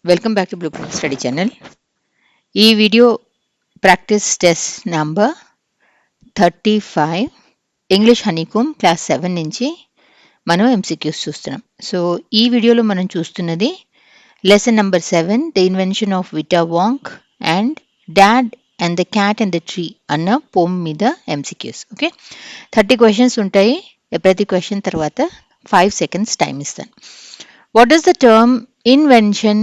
Welcome back to blueprint study channel. ఈ video practice test number 35 English honeycomb class 7 నుంచి మనం MCQs చూస్తున్నాం. So ఈ వీడియోలో మనం చూస్తున్నది lesson number 7 the invention of vita wonk and dad and the cat and the tree అన్న poem మీద ఎంసీక్యూస్. ఓకే, 30 క్వశ్చన్స్ ఉంటాయి. ప్రతి క్వశ్చన్ తర్వాత 5 seconds టైం ఇస్తాను. What does the term invention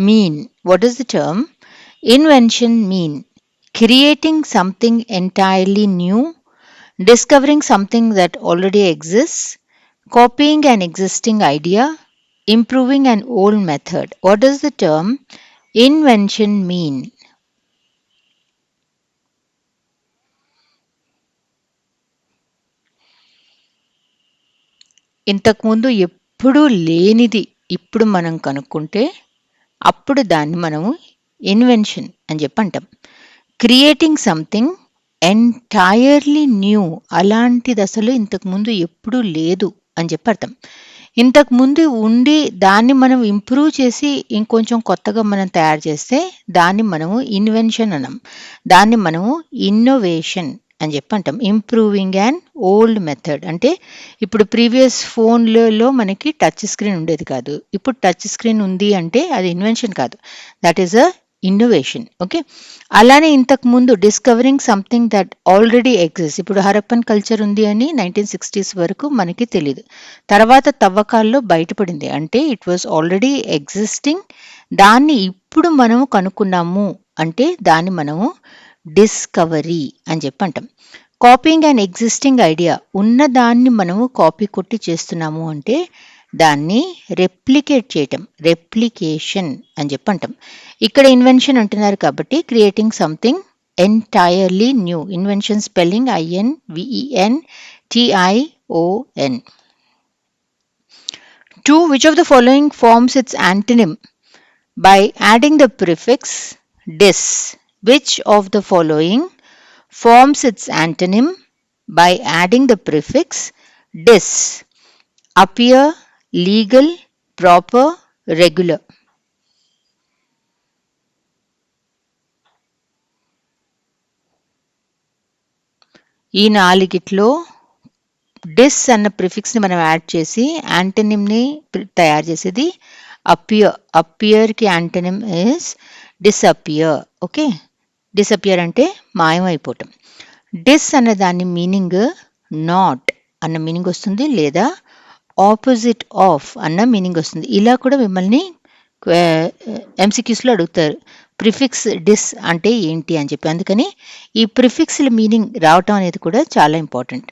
mean? What does the term invention mean? Creating something entirely new, discovering something that already exists, copying an existing idea, improving an old method. What does the term invention mean? ఇంతకుముందు ఎప్పుడూ లేనిది ఇప్పుడు మనం కనుక్కుంటే అప్పుడు దాన్ని మనము invention అని చెప్పి అంటాం. క్రియేటింగ్ సంథింగ్ ఎంటైర్లీ న్యూ, అలాంటిది అసలు ఇంతకుముందు ఎప్పుడూ లేదు అని చెప్పి అర్థం. ఇంతకుముందు ఉండి దాన్ని మనం ఇంప్రూవ్ చేసి ఇంకొంచెం కొత్తగా మనం తయారు చేస్తే దాన్ని మనము ఇన్వెన్షన్ అనం. దాన్ని మనము ఇన్నోవేషన్ అని చెప్పి అంటాం. ఇంప్రూవింగ్ అండ్ ఓల్డ్ మెథడ్ అంటే ఇప్పుడు ప్రీవియస్ ఫోన్లలో మనకి టచ్ స్క్రీన్ ఉండేది కాదు, ఇప్పుడు టచ్ స్క్రీన్ ఉంది అంటే అది ఇన్వెన్షన్ కాదు, that is a innovation. Okay, అలానే ఇంతకు ముందు discovering something that already exist. ఇప్పుడు హరప్పన్ కల్చర్ ఉంది అని 1960s వరకు మనకి తెలియదు, తర్వాత తవ్వకాల్లో బయటపడింది అంటే ఇట్ వాజ్ ఆల్రెడీ ఎగ్జిస్టింగ్. దాన్ని ఇప్పుడు మనము కనుక్కున్నాము అంటే దాన్ని మనము డిస్కవరీ అని చెప్పి అంటాం. కాపీయింగ్ అండ్ ఎగ్జిస్టింగ్ ఐడియా, ఉన్న దాన్ని మనము కాపీ కొట్టి చేస్తున్నాము అంటే దాన్ని రెప్లికేట్ చేయటం, రెప్లికేషన్ అని చెప్పి అంటాం. ఇక్కడ ఇన్వెన్షన్ అంటున్నారు కాబట్టి creating something entirely new. Invention spelling INVENTION. 2. Which of the following forms its antonym by adding the prefix dis? Which of the following forms its antonym by adding the prefix dis? Appear, legal, proper, regular. ఈ నాలుగిట్లో డిస్ అన్న ప్రిఫిక్స్ని మనం add చేసి యాంటనిమ్ని తయారు చేసేది appear. అపియర్కి antonym is disappear. Okay, disappear అంటే మాయమైపోవటం. డిస్ అన్న దాని మీనింగ్ నాట్ అన్న మీనింగ్ వస్తుంది, లేదా ఆపోజిట్ ఆఫ్ అన్న మీనింగ్ వస్తుంది. ఇలా కూడా మిమ్మల్ని ఎంసీక్యూస్లో అడుగుతారు ప్రిఫిక్స్ డిస్ అంటే ఏంటి అని చెప్పి. అందుకని ఈ ప్రిఫిక్స్ల మీనింగ్ రావటం అనేది కూడా చాలా important.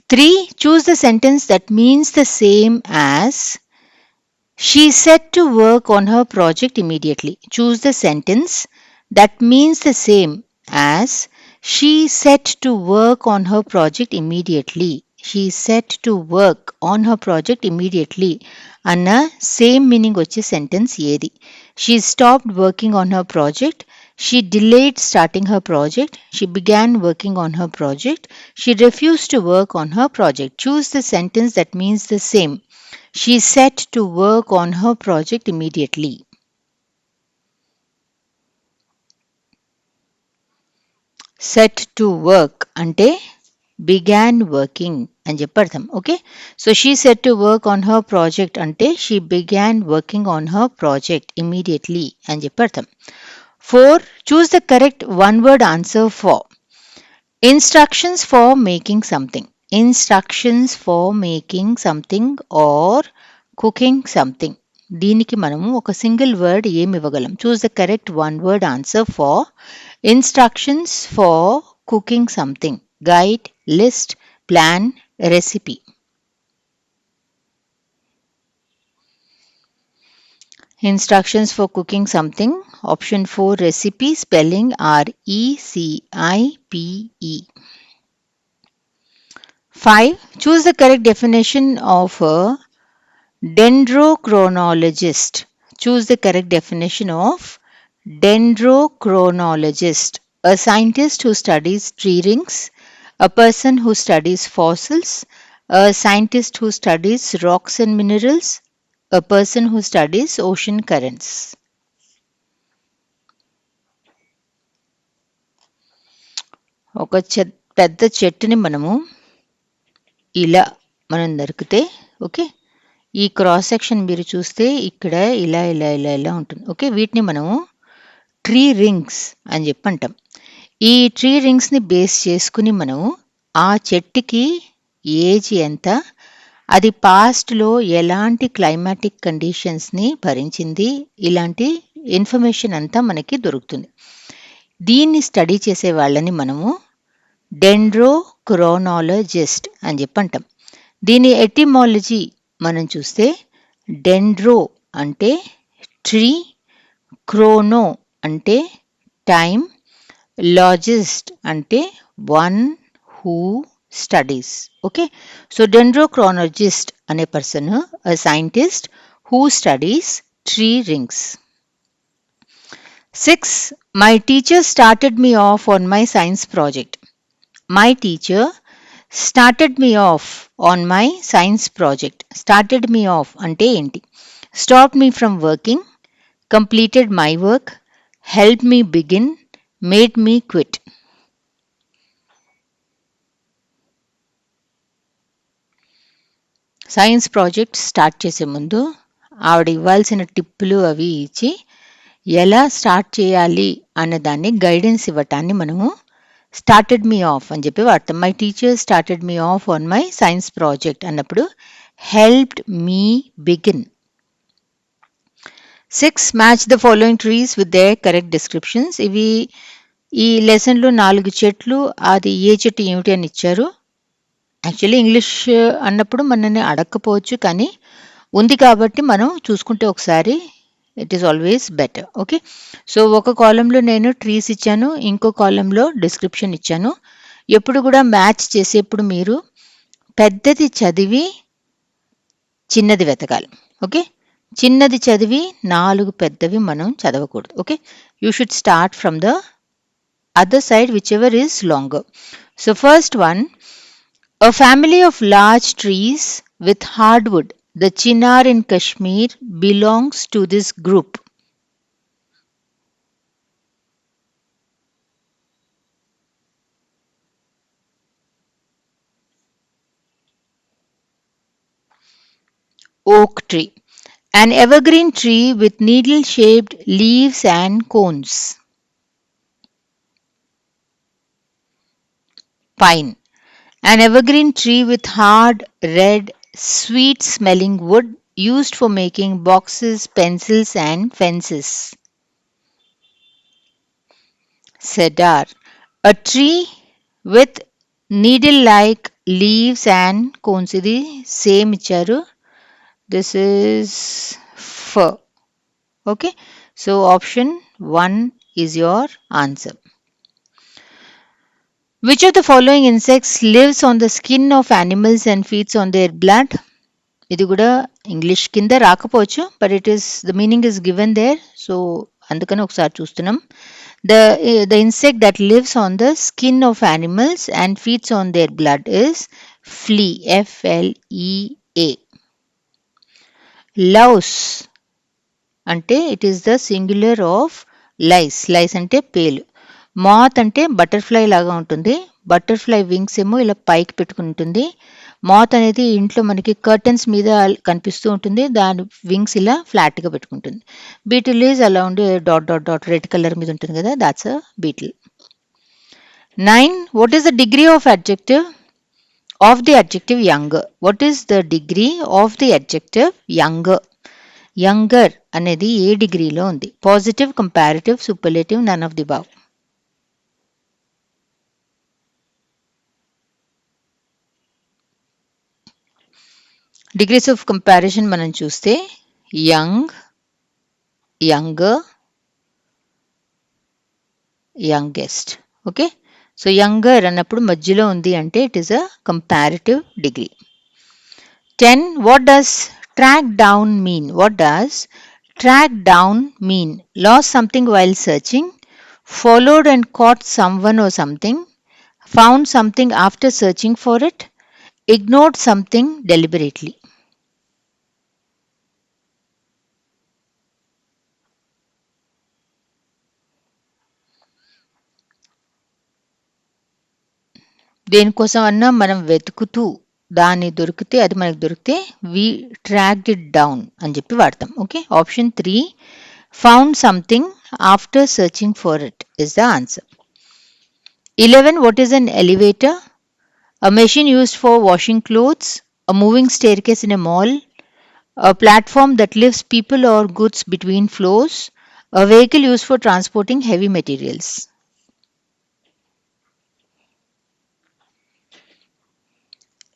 3. Choose the sentence that means the same as she set to work on her project immediately. Choose the sentence that means the same as she set to work on her project immediately. She set to work on her project immediately అన్న same meaning వచ్చే sentence ఏది? She stopped working on her project. She delayed starting her project. She began working on her project. She refused to work on her project. Choose the sentence that means the same. She set to work on her project immediately. Set to work అంటే began working అని చెప్పి అర్థం. Okay, so she set to work on her project అంటే she began working on her project immediately అని చెప్పి అర్థం. 4. Choose the correct one-word answer for instructions for making something. Instructions for making something or cooking something. దీనికి మనము ఒక single word ఏమి ఇవ్వగలం? Choose the correct one word answer for instructions for cooking something. Guide, list, plan, recipe. Instructions for cooking something. Option 4 recipe, spelling RECIPE. 5. Choose the correct definition of a dendrochronologist. Choose the correct definition of dendrochronologist. A scientist who studies tree rings, a person who studies fossils, a scientist who studies rocks and minerals, a person who studies ocean currents. ఒక పెద్ద చెట్టుని మనము ఇలా మనం నరికితే okay ఈ cross section మీరు చూస్తే ఇక్కడ ఇలా ఇలా ఇలా ఇలా ఉంటుంది ఓకే వీటిని మనము ట్రీ రింగ్స్ అని చెప్పి అంటాం ఈ ట్రీ రింగ్స్ని బేస్ చేసుకుని మనము ఆ చెట్టుకి ఏజ్ ఎంత అది పాస్ట్లో ఎలాంటి క్లైమాటిక్ కండిషన్స్ని భరించింది ఇలాంటి ఇన్ఫర్మేషన్ అంతా మనకి దొరుకుతుంది దీన్ని స్టడీ చేసే వాళ్ళని మనము డెండ్రోక్రోనాలజిస్ట్ అని చెప్పి అంటాం దీని ఎటిమాలజీ మనం చూస్తే డెండ్రో అంటే ట్రీ క్రోనో అంటే టైం లాజిస్ట్ అంటే one who studies okay so dendrochronologist అనే person scientist who studies tree rings 6 My teacher started me off on my science project. My teacher started me off on my science project. Started me off ante enti? Stopped me from working, completed my work, helped me begin, made me quit. Science project start చేసే ముందు ఆవిడ ఇవ్వాల్సిన టిప్పులు అవి ఇచ్చి ఎలా start చేయాలి అనే దాన్ని గైడెన్స్ ఇవ్వటాన్ని మనము స్టార్టెడ్ మీ ఆఫ్ అని చెప్పి వాడతాం my teacher started me off on my science project అన్నప్పుడు helped me begin 6 match the following trees with the correct descriptions ఇవి ఈ లెసన్లో 4 చెట్లు అది ఏ చెట్టు ఏమిటి అని ఇచ్చారు యాక్చువల్లీ ఇంగ్లీష్ అన్నప్పుడు మనల్ని అడగకపోవచ్చు కానీ ఉంది కాబట్టి మనం చూసుకుంటే ఒకసారి it is always better okay so ఒక కాలంలో నేను ట్రీస్ ఇచ్చాను ఇంకో కాలంలో డిస్క్రిప్షన్ ఇచ్చాను ఎప్పుడు కూడా మ్యాచ్ చేసేప్పుడు మీరు పెద్దది చదివి చిన్నది వెతకాలి ఓకే చిన్నది చదివి 4 పెద్దవి మనం చదవకూడదు okay you should start from the other side whichever is longer so first one A family of large trees with hardwood, the chinar in Kashmir, belongs to this group. Oak tree, an evergreen tree with needle-shaped leaves and cones. Pine, an evergreen tree with hard, red, sweet-smelling wood used for making boxes, pencils, and fences. Cedar, a tree with needle-like leaves and cones. ఇది same ఇచ్చారు this is for okay so option 1 is your answer. Which of the following insects lives on the skin of animals and feeds on their blood? ఇది కూడా English కింద రాకపోవచ్చు but it is the meaning is given there so అందుకని ఒకసారి చూస్తున్నాం the insect that lives on the skin of animals and feeds on their blood is flea flea louse అంటే it is the singular of lice అంటే పేలు మాత్ అంటే butterfly లాగా ఉంటుంది butterfly wings ఏమో ఇలా పైకి పెట్టుకుని ఉంటుంది మాత్ అనేది ఇంట్లో మనకి కర్టన్స్ మీద కనిపిస్తూ ఉంటుంది దాని వింగ్స్ ఇలా ఫ్లాట్గా పెట్టుకుంటుంది బీటిల్ ఈజ్ అలా ఉండి dot dot dot red colour మీద ఉంటుంది కదా that's a beetle 9 what is the degree of the adjective younger what is the degree of the adjective younger అనేది ఏ డిగ్రీలో ఉంది positive comparative superlative none of the above degrees of comparison మనం చూస్తే young younger youngest okay so younger అన్నప్పుడు మధ్యలో ఉంది అంటే it is a comparative degree 10 what does track down mean lost something while searching followed and caught someone or something found something after searching for it ignored something deliberately దేనికోసం అన్నా మనం వెతుకుతూ దాన్ని దొరికితే అది మనకు దొరికితే వి ట్రాక్డ్ ఇట్ డౌన్ అని చెప్పి వాడతాం. Okay, option 3 found something after searching for it is the answer. 11 what is an elevator? A machine used for washing clothes, a moving staircase in a mall, a platform that lifts people or goods between floors, a vehicle used for transporting heavy materials.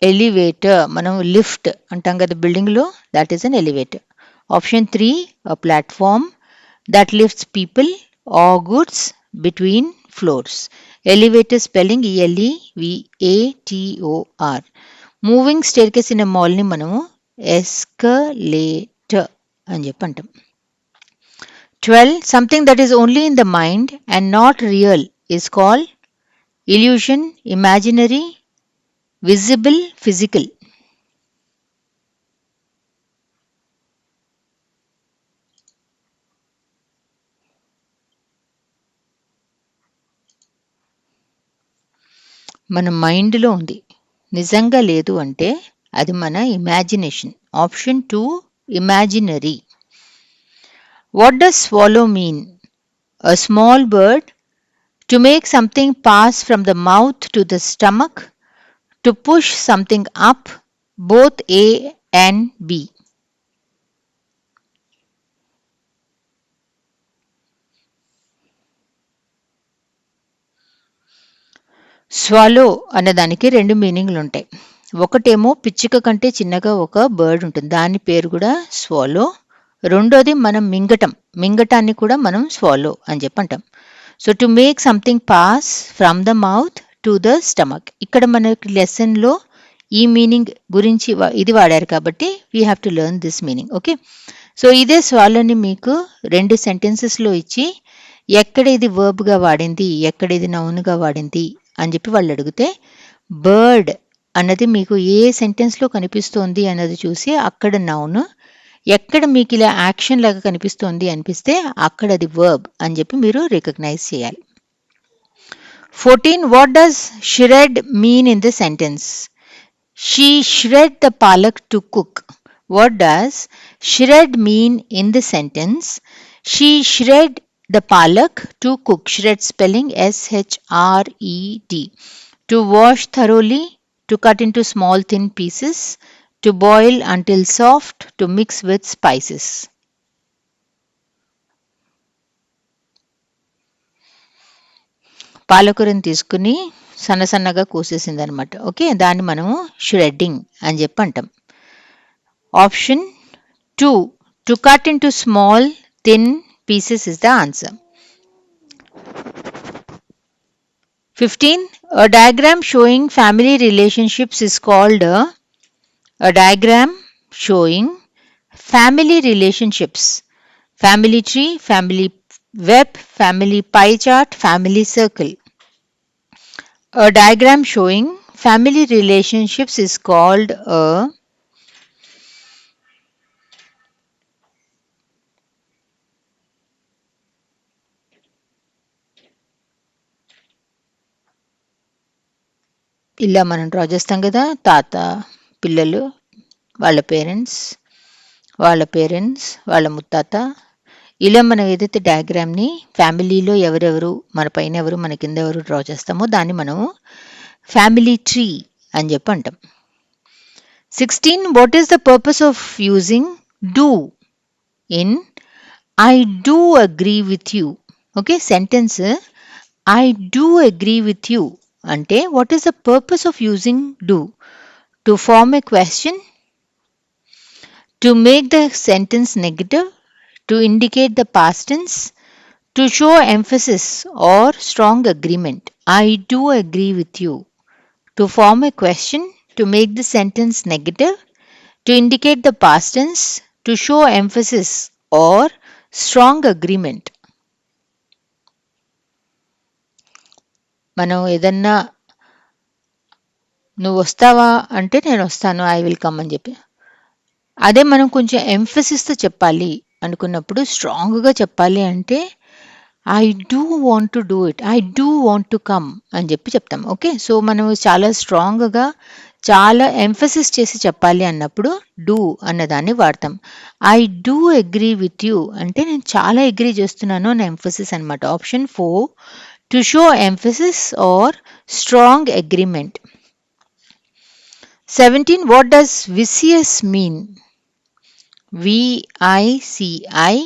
Elevator మనం lift అంటాం కదా బిల్డింగ్లో, that is an elevator. Option 3 a platform that lifts people or goods between floors. Elevator spelling ELEVATOR. Moving staircase in మాల్ని మనము escalator అని చెప్పి అంటాం. 12 something that is only in the mind and not real is called illusion, imaginary, visible, physical. మన మైండ్లో ఉంది, నిజంగా లేదు అంటే అది మన imagination. Option 2 imaginary. What does swallow mean? A small bird, to make something pass from the mouth to the stomach, to push something up, both A and B. Swallow అన్నదానికి 2 మీనింగ్లు ఉంటాయి. ఒకటేమో పిచ్చుక కంటే చిన్నగా ఒక బర్డ్ ఉంటుంది, దాని పేరు కూడా స్వాలో. రెండోది మనం మింగటాన్ని కూడా మనం స్వాలో అని చెప్పి అంటాం. So to make something pass from the mouth to the stomach, ఇక్కడ మనకి లెసన్లో ఈ మీనింగ్ గురించి ఇది వాడారు కాబట్టి we have to learn this meaning. Okay, so ఇదే స్వాలోని మీకు 2 సెంటెన్సెస్లో ఇచ్చి ఎక్కడ ఇది వర్బ్గా వాడింది, ఎక్కడ ఇది నౌన్గా వాడింది అని చెప్పి వాళ్ళు అడిగితే బర్డ్ అన్నది మీకు ఏ సెంటెన్స్లో కనిపిస్తోంది అన్నది చూసి అక్కడ నౌన్, ఎక్కడ మీకు ఇలా యాక్షన్ లాగా కనిపిస్తోంది అనిపిస్తే అక్కడ అది వర్బ్ అని చెప్పి మీరు రికగ్నైజ్ చేయాలి. 14 what does shred mean in the sentence? She shred the palak to cook. What does shred mean in the sentence? She shred the palak to cook. Shred spelling SHRED. To wash thoroughly, to cut into small thin pieces, to boil until soft, to mix with spices. పాలకూరని తీసుకుని సన్నగా కోసేసింది అనమాట. Okay, దాన్ని మనము shedding అని చెప్పి అంటాం. Option 2 to cut into small thin pieces is the answer. 15 a diagram showing family relationships is called a diagram showing family relationships. Family tree, family web, family pie chart, family circle. A diagram showing family relationships is called a ఇలా మనం draw చేస్తాం కదా, తాత, పిల్లలు, వాళ్ళ parents, వాళ్ళ ముత్తాత, ఇలా మనం ఏదైతే డయాగ్రామ్ని ఫ్యామిలీలో ఎవరెవరు, మన పైన ఎవరు, మన కింద ఎవరు డ్రా చేస్తామో దాన్ని మనము ఫ్యామిలీ ట్రీ అని చెప్పి అంటాం. 16 what is the purpose of using do in I do agree with you? Okay, sentence I do agree with you అంటే what is the purpose of using do? To form a question, to make the sentence negative, to indicate the past tense, to show emphasis or strong agreement. I do agree with you. To form a question, to make the sentence negative, to indicate the past tense, to show emphasis or strong agreement. మనం ఏదన్నా నువ్వు వస్తావా అంటే నేను వస్తాను, I will come అని చెప్పి, అదే మనం కొంచెం ఎంఫసిస్తో చెప్పాలి అనుకున్నప్పుడు, స్ట్రాంగ్గా చెప్పాలి అంటే I do want to do it, I do want to come అని చెప్పి చెప్తాం. ఓకే, సో మనం చాలా స్ట్రాంగ్గా చాలా ఎంఫసిస్ చేసి చెప్పాలి అన్నప్పుడు డూ అన్నదాన్ని వాడతాం. I do agree with you అంటే నేను చాలా అగ్రీ చేస్తున్నాను అని ఎంఫసిస్ అనమాట. Option 4 to show emphasis or strong agreement. 17 what does vicious mean? VICIOUS.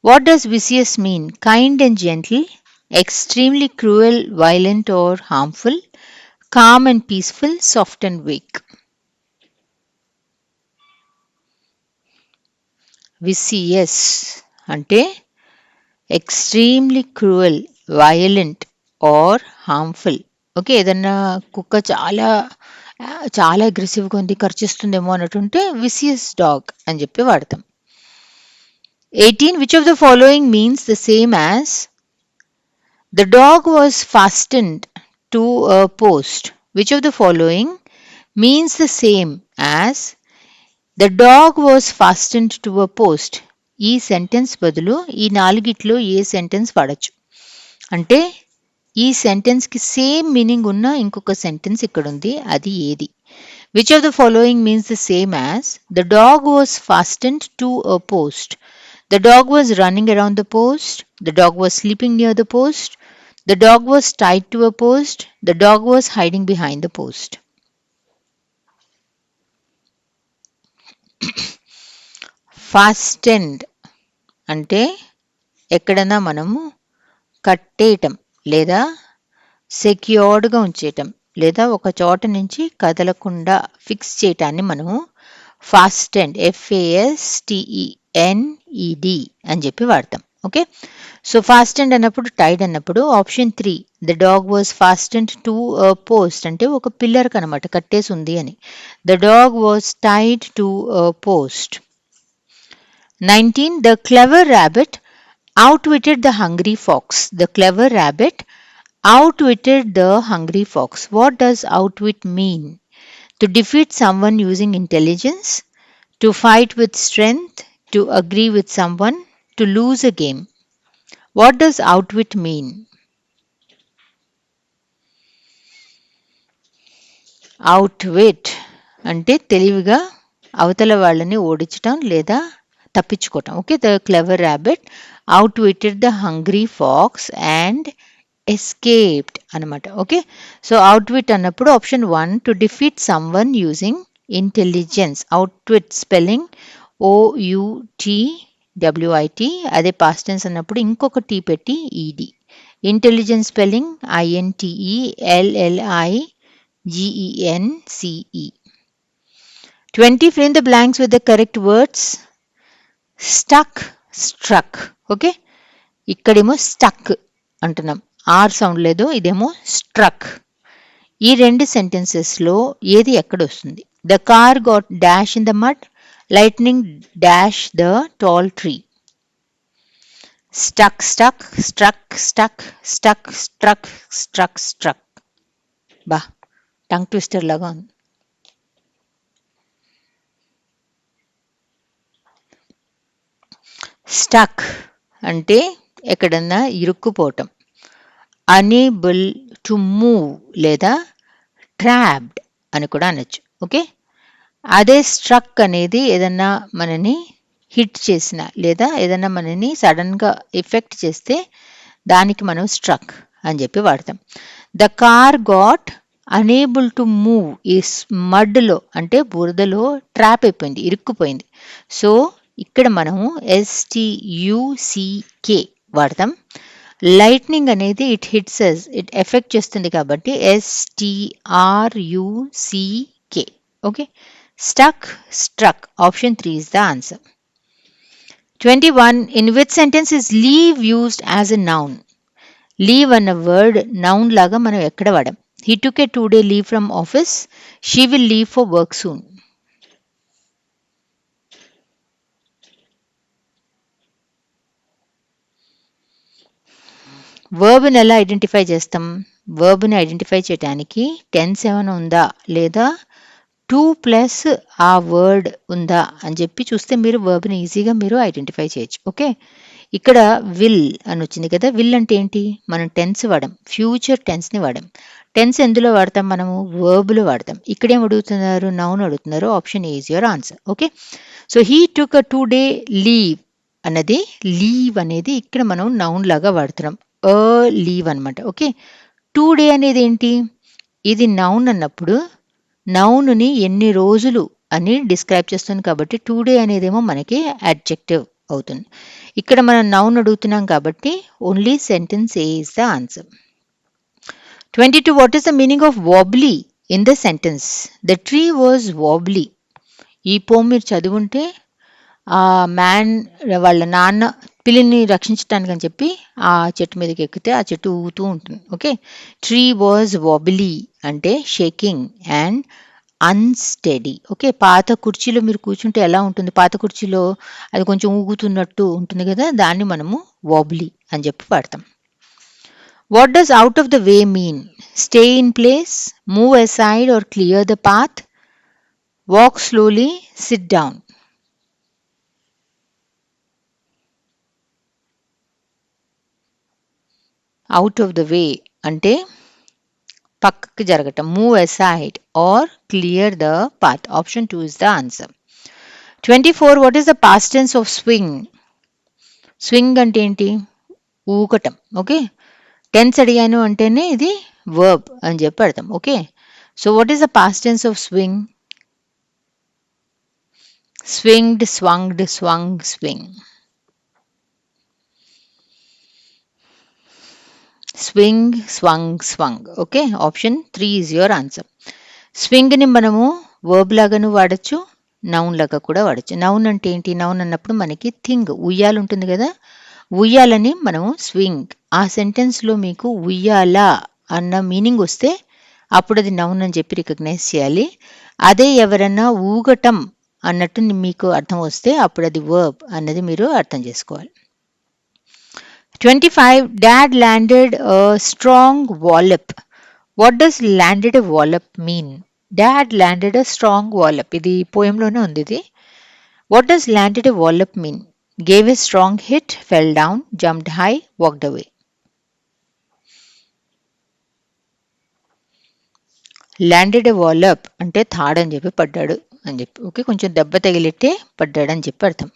What does vicious mean? Kind and gentle, extremely cruel, violent or harmful, calm and peaceful, soft and weak. Vicious అంటే extremely cruel, violent or harmful. Okay, ఏదన్నా కుక్క చాలా అగ్రెసివ్గా ఉంది, ఖర్చిస్తుందేమో అన్నట్టుంటే vicious dog అని చెప్పి వాడతాం. 18 which of the following means the same as the dog was fastened to a post? Which of the following means the same as the dog was fastened to a post? ఈ sentence బదులు ఈ నాలుగిట్లో ఏ sentence వాడచ్చు అంటే ఈ సెంటెన్స్కి same meaning ఉన్న ఇంకొక sentence ఇక్కడ ఉంది, అది ఏది? Which of the following means the same as the dog was fastened to a post? The dog was running around the post. The dog was sleeping near the post. The dog was tied to a post. The dog was hiding behind the post. Fastened అంటే ఎక్కడన్నా మనము కట్టేయటం లేదా సెక్యూర్డ్గా ఉంచేయటం లేదా ఒక చోట నుంచి కదలకుండా fix చేయటాన్ని మనము ఫాస్టెండ్ FASTENED అని చెప్పి వాడతాం. ఓకే, సో ఫాస్టెండ్ అన్నప్పుడు టైడ్ అన్నప్పుడు option 3 the dog was fastened to post అంటే ఒక పిల్లర్కి అనమాట కట్టేసి ఉంది అని. The dog was tied to post. 19 the clever rabbit outwitted the hungry fox. The clever rabbit outwitted the hungry fox. What does outwit mean? To defeat someone using intelligence, to fight with strength, to agree with someone, to lose a game. What does outwit mean? Outwit అంటే తెలివిగా అవతల వాళ్ళని ఓడించటం లేదా తప్పించుకోవటం. Okay, the clever rabbit outwitted the hungry fox and escaped అనమాట. Okay, so outwit అన్నప్పుడు option 1 to defeat someone using intelligence. outwit spelling OUTWIT, అదే పాస్ట్ టెన్స్ అన్నప్పుడు ఇంకొక టీ పెట్టి ED. Intelligence spelling INTELLIGENCE. 20 fill in the blanks with the correct words. Stuck, struck. Okay, ఇక్కడేమో stuck అంటున్నాం, are sound లేదు, ఇదేమో struck. ఈ రెండు సెంటెన్సెస్లో ఏది ఎక్కడ వస్తుంది? The car got dash in the mud, lightning dash the tall tree. Stuck stuck, struck stuck, stuck struck, struck struck. బా టంగ్ ట్విస్టర్ లాగా ఉంది. స్టక్ అంటే ఎక్కడన్నా ఇరుక్కుపోవటం. అనేబుల్ టు మూవ్ లేదా ట్రాప్డ్ అని కూడా అనొచ్చు. ఓకే, అదే స్ట్రక్ అనేది ఏదన్నా మనని హిట్ చేసిన లేదా ఏదన్నా మనని సడన్గా ఎఫెక్ట్ చేస్తే దానికి మనం స్ట్రక్ అని చెప్పి వాడతాం. The car got unable to move ఈ మడ్లో అంటే బురదలో ట్రాప్ అయిపోయింది, ఇరుక్కుపోయింది. సో ఇక్కడ మనము STUCK వాడతాం. లైట్నింగ్ అనేది ఇట్ హిట్స్, ఇట్ ఎఫెక్ట్ చేస్తుంది కాబట్టి STRUCK. Okay, stuck, struck. Option 3 is the answer. 21 in which sentence is leave used as a noun? Leave అన్న వర్డ్ నౌన్ లాగా మనం ఎక్కడ వాడాం? He took a 2-day leave from office. She will leave for work soon. వర్బ్ని ఎలా identify చేస్తాం? వర్బ్ని identify చేయడానికి tense ఏమైనా ఉందా లేదా 2+ ఆ వర్డ్ ఉందా అని చెప్పి చూస్తే మీరు వర్బ్ని ఈజీగా మీరు ఐడెంటిఫై చేయొచ్చు. ఓకే, ఇక్కడ విల్ అని వచ్చింది కదా, విల్ అంటే ఏంటి, మనం టెన్స్ వాడాం, ఫ్యూచర్ టెన్స్ని వాడాం. టెన్స్ ఎందులో వాడతాం మనము, వర్బ్లో వాడతాం. ఇక్కడేం అడుగుతున్నారు, నౌన్ అడుగుతున్నారు. Option A is your answer. Okay, so he took a 2-day leave అన్నది, లీవ్ అనేది ఇక్కడ మనం నౌన్ లాగా వాడుతున్నాం, అ లీవ్ అనమాట. ఓకే, 2-day అనేది ఏంటి, ఇది నౌన్ అన్నప్పుడు నౌన్ని ఎన్ని రోజులు అని డిస్క్రైబ్ చేస్తుంది కాబట్టి 2-day అనేదేమో మనకి అడ్జెక్టివ్ అవుతుంది. ఇక్కడ మనం నౌన్ అడుగుతున్నాం కాబట్టి only sentence A is the answer. 22. What is the meaning of wobbly in the sentence, the tree was wobbly. ఈ పోమ్ మీరు చదువుంటే ఆ మ్యాన్ వాళ్ళ నాన్న పిల్లిని రక్షించడానికి అని చెప్పి ఆ చెట్టు మీదకి ఎక్కితే ఆ చెట్టు ఊగుతూ ఉంటుంది. ఓకే, ట్రీ వాజ్ వాబిలీ అంటే షేకింగ్ అండ్ అన్స్టడీ. ఓకే, పాత కుర్చీలో మీరు కూర్చుంటే ఎలా ఉంటుంది, పాత కుర్చీలో అది కొంచెం ఊగుతున్నట్టు ఉంటుంది కదా, దాన్ని మనము వాబిలీ అని చెప్పి వాడతాం. What does out of the way mean, stay in place, move aside or clear the path, walk slowly, sit down. Out of the way అంటే పక్కకి జరగటం, move aside or clear the path. Option 2 is the answer. 24. What is the past tense of swing, swing అంటే ఏంటి, ఊగటం. Okay, tense అడిగాను అంటేనే ఇది verb అని చెప్పి అర్థం. Okay, so what is the past tense of swing, swinged, swunged, swung, swing. Swing, swung, swung. Okay, option 3 is your answer. స్వింగ్ని మనము వర్బ్ లాగాను వాడచ్చు, నౌన్ లాగా కూడా వాడచ్చు. నౌన్ అంటే ఏంటి, నౌన్ అన్నప్పుడు మనకి థింగ్, ఉయ్యాల ఉంటుంది కదా, ఉయ్యాలని మనము స్వింగ్, ఆ సెంటెన్స్లో మీకు ఉయ్యాల అన్న మీనింగ్ వస్తే అప్పుడు అది నౌన్ అని చెప్పి రికగ్నైజ్ చేయాలి. అదే ఎవరన్నా ఊగటం అన్నట్టు మీకు అర్థం వస్తే అప్పుడు అది వర్బ్ అన్నది మీరు అర్థం చేసుకోవాలి. 25. Dad landed a strong wallop. What does landed a wallop mean, dad landed a strong wallop, ఇది పోయంలోనే ఉంది ఇది. What does landed a wallop mean, gave a strong hit, fell down, jumped high, walked away. Landed a wallop అంటే తాడని చెప్పి పడ్డాడు అని చెప్పి. ఓకే, కొంచెం దెబ్బ తగిలిట్టే పడ్డాడు అని చెప్పి అర్థం.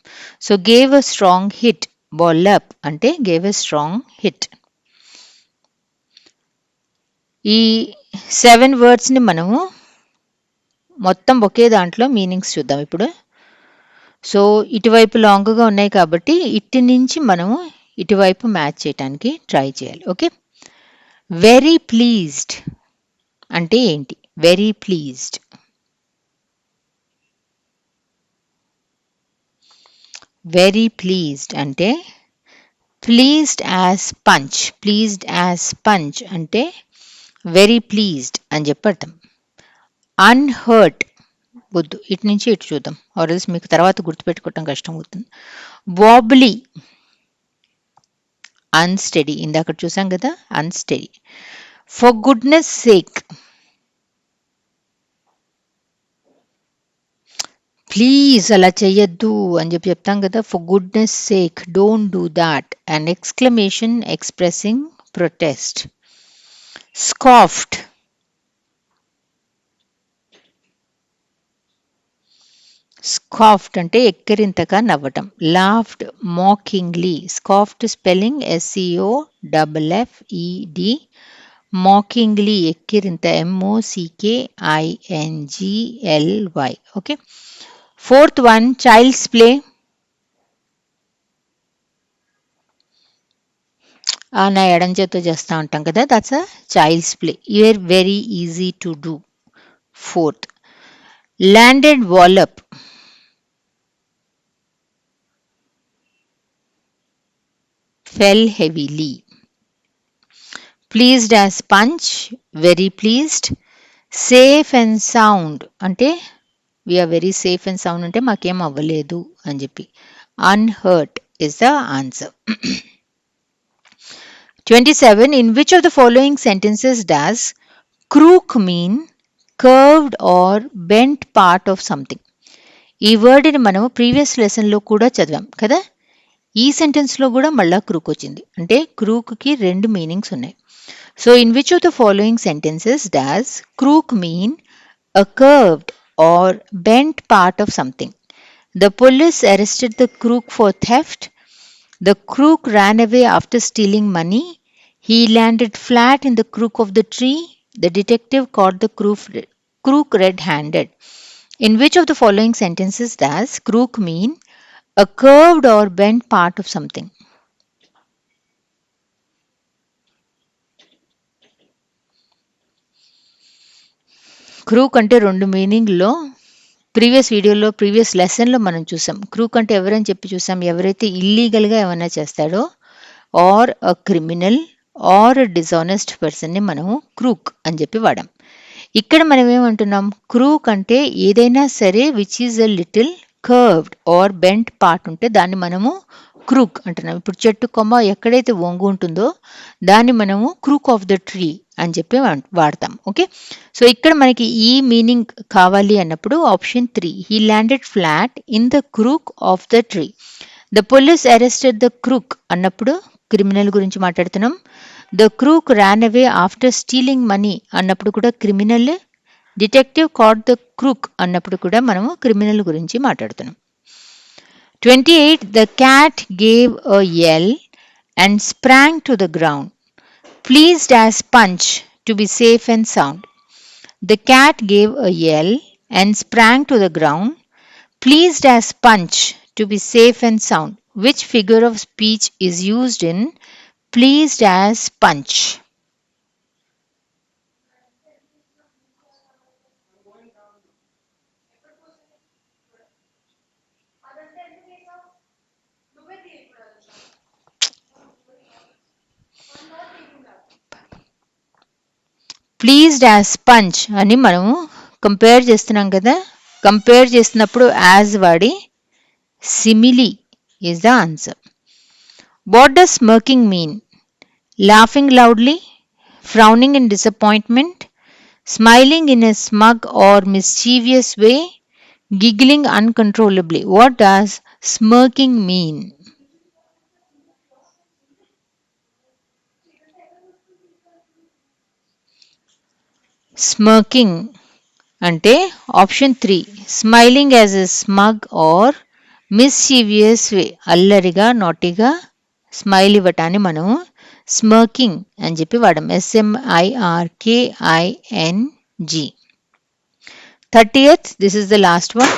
So gave a strong hit, wallop అంటే గేవ్ ఎ స్ట్రాంగ్ హిట్. ఈ 7 వర్డ్స్ని మనము మొత్తం ఒకే దాంట్లో మీనింగ్స్ చూద్దాం ఇప్పుడు. సో ఇటువైపు లాంగ్గా ఉన్నాయి కాబట్టి ఇటు నుంచి మనము ఇటువైపు మ్యాచ్ చేయడానికి ట్రై చేయాలి. ఓకే, వెరీ ప్లీజ్డ్ అంటే ఏంటి, వెరీ ప్లీజ్డ్. వెరీ ప్లీజ్డ్ అంటే pleased as punch, pleased as punch అంటే వెరీ ప్లీజ్డ్ అని చెప్పి అర్థం. అన్హర్ట్ వద్దు, ఇటు నుంచి ఇటు చూద్దాం, ఆర్ఎల్స్ మీకు తర్వాత గుర్తుపెట్టుకోవటం కష్టం అవుతుంది. వాబ్లీ, అన్స్టడీ, ఇందాక చూసాం కదా unsteady. For goodness sake, please అలా చెయ్యొద్దు అని చెప్పి చెప్తాం కదా, for goodness sake, don't do that, and exclamation expressing protest. Scoffed, scoffed అంటే ఎక్కిరింతగా నవ్వటం. Laughed mockingly, scoffed spelling SCOFFED, mockingly ఎక్కిరింత MOCKINGLY. Okay, 4th one, child's play. నా ఎడం చేత్తో చేస్తూ ఉంటాం కదా, that's a child's play, you're very easy to do. 4th, landed wallop, fell heavily. Pleased as punch, very pleased. Safe and sound అంటే we are very safe and sound అంటే మాకేం అవ్వలేదు అని చెప్పి. Unhurt is the answer. 27. In which of the following sentences does crook mean curved or bent part of something? ఈ వర్డ్ని మనము previous లెసన్లో కూడా చదివాం కదా, ఈ సెంటెన్స్లో కూడా మళ్ళా క్రూక్ వచ్చింది. అంటే క్రూక్కి రెండు మీనింగ్స్ ఉన్నాయి. So in which of the following sentences does crook mean a curved or bent part of something? The police arrested the crook for theft. The crook ran away after stealing money. He landed flat in the crook of the tree. The detective caught the crook red-handed. In which of the following sentences does crook mean a curved or bent part of something? Crook అంటే రెండు మీనింగ్లో previous లెసన్లో మనం చూసాం. Crook అంటే ఎవరని చెప్పి చూసాం, ఎవరైతే ఇల్లీగల్గా ఏమైనా చేస్తాడో or a criminal or dishonest పర్సన్ని మనము క్రూక్ అని చెప్పి వాడాం. ఇక్కడ మనం ఏమంటున్నాం, క్రూక్ అంటే ఏదైనా సరే which is a little curved or bent part ఉంటే దాన్ని మనము క్రూక్ అంటున్నాం. ఇప్పుడు చెట్టు కొమ్మ ఎక్కడైతే వంగు ఉంటుందో దాన్ని మనము క్రూక్ ఆఫ్ ద ట్రీ అని చెప్పి వాడతాం. ఓకే, సో ఇక్కడ మనకి ఈ మీనింగ్ కావాలి అన్నప్పుడు option 3, he landed flat in the crook of the tree. The police arrested the crook అన్నప్పుడు క్రిమినల్ గురించి మాట్లాడుతున్నాం. The crook Ryan away after stealing money అన్నప్పుడు కూడా criminal. Detective caught the crook అన్నప్పుడు కూడా మనము క్రిమినల్ గురించి మాట్లాడుతున్నాం. 28. The cat gave a yell and sprang to the ground, pleased as Punch to be safe and sound. The cat gave a yell and sprang to the ground, pleased as Punch to be safe and sound. Which figure of speech is used in pleased as Punch? Pleased as Punch అని మనము compare చేస్తున్నాం కదా. Compare చేస్తున్నప్పుడు as వాడి simile is the answer. What does smirking mean? Laughing loudly, frowning in disappointment, smiling in a smug or mischievous way, giggling uncontrollably. What does smirking mean? Smirking అంటే option 3, smiling as a smug or mischievous way. అల్లరిగా నాటిగా smile ఇవ్వటాన్ని మనం smirking అని చెప్పి వాడడం. SMIRKING. 30th, this is the last one.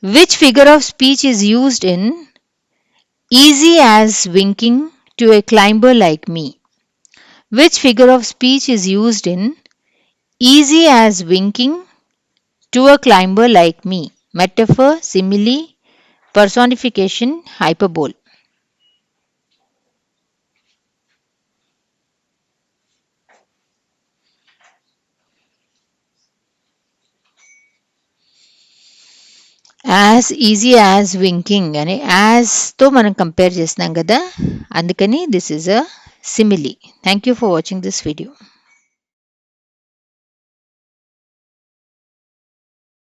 Which figure of speech is used in easy as winking to a climber like me? Which figure of speech is used in easy as winking to a climber like me? Metaphor, simile, personification, hyperbole. As easy as winking అని యాజ్తో మనం compare చేస్తున్నాం కదా, అందుకని this is a simile. Thank you for watching this video.